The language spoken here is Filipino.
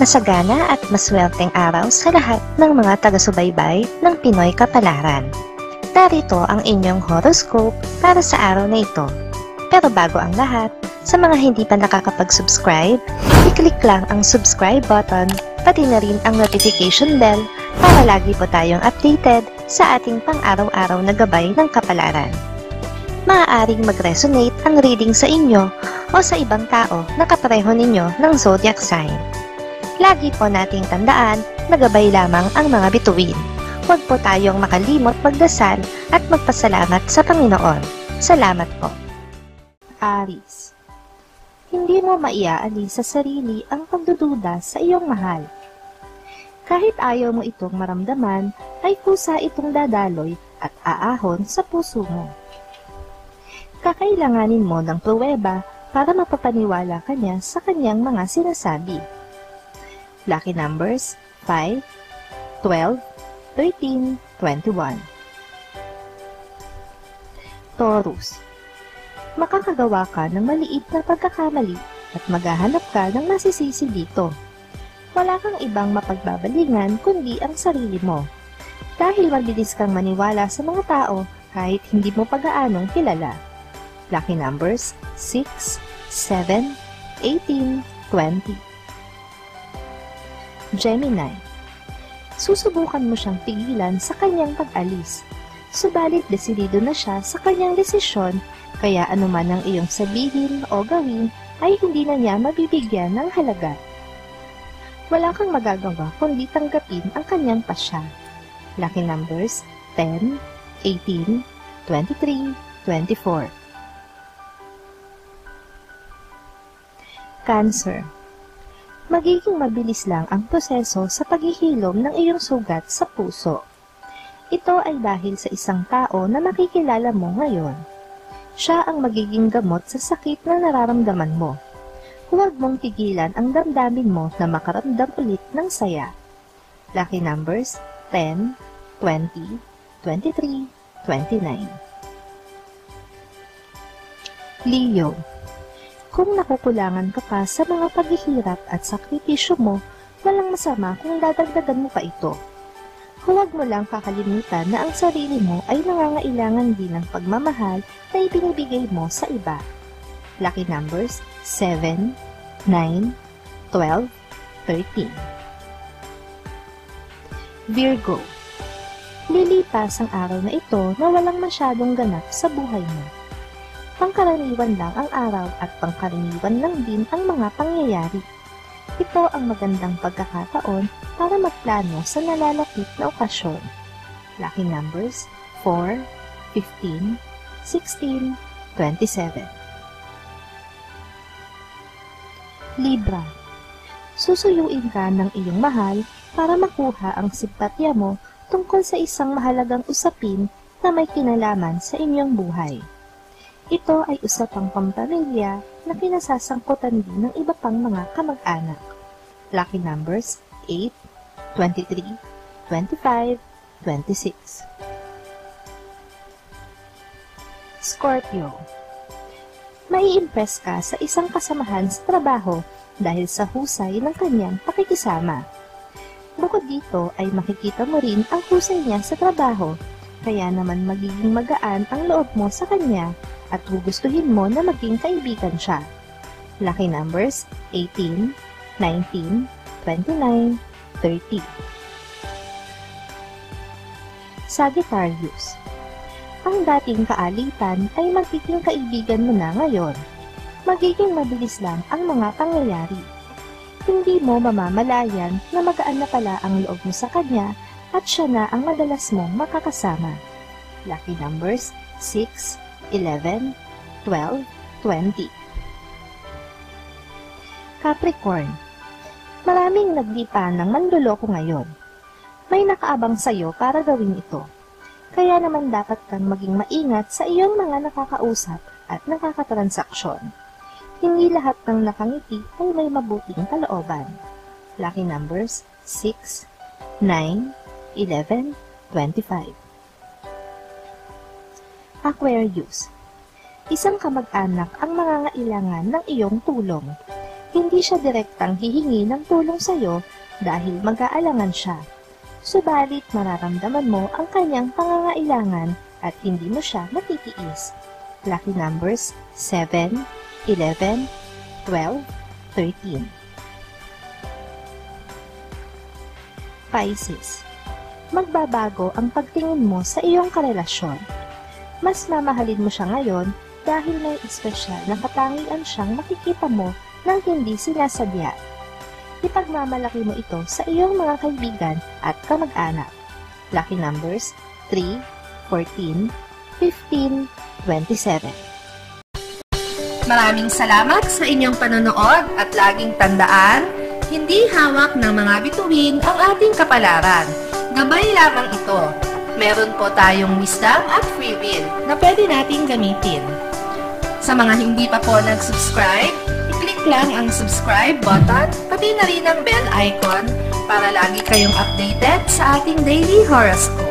Masagana at maswerteng araw sa lahat ng mga taga-subaybay ng Pinoy Kapalaran. Narito ang inyong horoscope para sa araw na ito. Pero bago ang lahat, sa mga hindi pa nakakapag-subscribe, i-click lang ang subscribe button, pati na rin ang notification bell para lagi po tayong updated sa ating pang-araw-araw na gabay ng kapalaran. Maaaring mag-resonate ang reading sa inyo o sa ibang tao na kapareho ninyo ng zodiac sign. Lagi po nating tandaan na gabay lamang ang mga bituin. Huwag po tayong makalimot magdasal at magpasalamat sa Panginoon. Salamat po. Aries, hindi mo maiaalis sa sarili ang pagdududa sa iyong mahal. Kahit ayaw mo itong maramdaman, ay kusa itong dadaloy at aahon sa puso mo. Kakailanganin mo ng pruweba para mapapaniwala ka niya sa kanyang mga sinasabi. Lucky numbers 5, 12, 13, 21. Taurus, makakagawa ka ng maliit na pagkakamali at maghahanap ka ng masisisi dito. Wala kang ibang mapagbabalingan kundi ang sarili mo. Dahil mabilis kang maniwala sa mga tao kahit hindi mo pag-aanong kilala. Lucky numbers 6, 7, 18, 20. Gemini, susubukan mo siyang pigilan sa kanyang pag-alis. Subalit desidido na siya sa kanyang desisyon, kaya anuman ang iyong sabihin o gawin ay hindi na niya mabibigyan ng halaga. Wala kang magagawa kundi tanggapin ang kanyang pasya. Lucky numbers 10, 18, 23, 24. Cancer, magiging mabilis lang ang proseso sa paghihilom ng iyong sugat sa puso. Ito ay dahil sa isang tao na makikilala mo ngayon. Siya ang magiging gamot sa sakit na nararamdaman mo. Huwag mong pigilan ang damdamin mo na makaramdam ulit ng saya. Lucky numbers 10, 20, 23, 29. Leo, kung nakukulangan ka pa sa mga paghihirap at sakripisyo mo, walang masama kung dadagdagan mo pa ito. Huwag mo lang kakalimutan na ang sarili mo ay nangangailangan din ng pagmamahal na ibinibigay mo sa iba. Lucky numbers 7, 9, 12, 13. Virgo, lilipas ang araw na ito na walang masyadong ganap sa buhay mo. Pangkaraniwan lang ang araw at pangkaraniwan lang din ang mga pangyayari. Ito ang magandang pagkakataon para magplano sa nalalapit na okasyon. Lucky numbers 4, 15, 16, 27. Libra, susuyuin ka ng iyong mahal para makuha ang simpatya mo tungkol sa isang mahalagang usapin na may kinalaman sa inyong buhay. Ito ay usapang pampamilya na kinasasangkutan din ng iba pang mga kamag-anak. Lucky numbers 8, 23, 25, 26. Scorpio, mai-impress ka sa isang kasamahan sa trabaho dahil sa husay ng kanyang pakikisama. Bukod dito ay makikita mo rin ang husay niya sa trabaho, kaya naman magiging magaan ang loob mo sa kanya at gugustuhin mo na maging kaibigan siya. Lucky numbers 18, 19, 29, 30. Sagittarius, ang dating kaalitan ay magiging kaibigan mo na ngayon. Magiging mabilis lang ang mga pangyayari. Hindi mo mamamalayan na magaan na pala ang loob mo sa kanya at siya na ang madalas mong makakasama. Lucky numbers 6, 11, 12, 20. Capricorn, maraming naglipa ng manloloko ngayon. May nakaabang sa'yo para gawin ito. Kaya naman dapat kang maging maingat sa iyong mga nakakausap at nakakatransaksyon. Hindi lahat ng nakangiti ay may mabuting kalooban. Lucky numbers 6, 9, 11, 25. Aquarius, isang kamag-anak ang mangangailangan ng iyong tulong. hindi siya direktang hihingi ng tulong sa iyo dahil mag-aalangan siya. Subalit mararamdaman mo ang kanyang pangangailangan at hindi mo siya matitiis. Lucky numbers 7, 11, 12, 13. Pisces. Magbabago ang pagtingin mo sa iyong karelasyon. Mas mamahalin mo siya ngayon dahil may espesyal na katangian siyang makikita mo nang hindi sinasadya. Ipagmamalaki mo ito sa iyong mga kaibigan at kamag-anak. Lucky numbers 3, 14, 15, 27. Maraming salamat sa inyong panonood at laging tandaan, hindi hawak ng mga bituin ang ating kapalaran. Gabay lamang ito. Meron po tayong wisdom at free will na pwede nating gamitin. Sa mga hindi pa po nag-subscribe, i-click lang ang subscribe button, pati na rin ang bell icon para lagi kayong updated sa ating daily horoscope.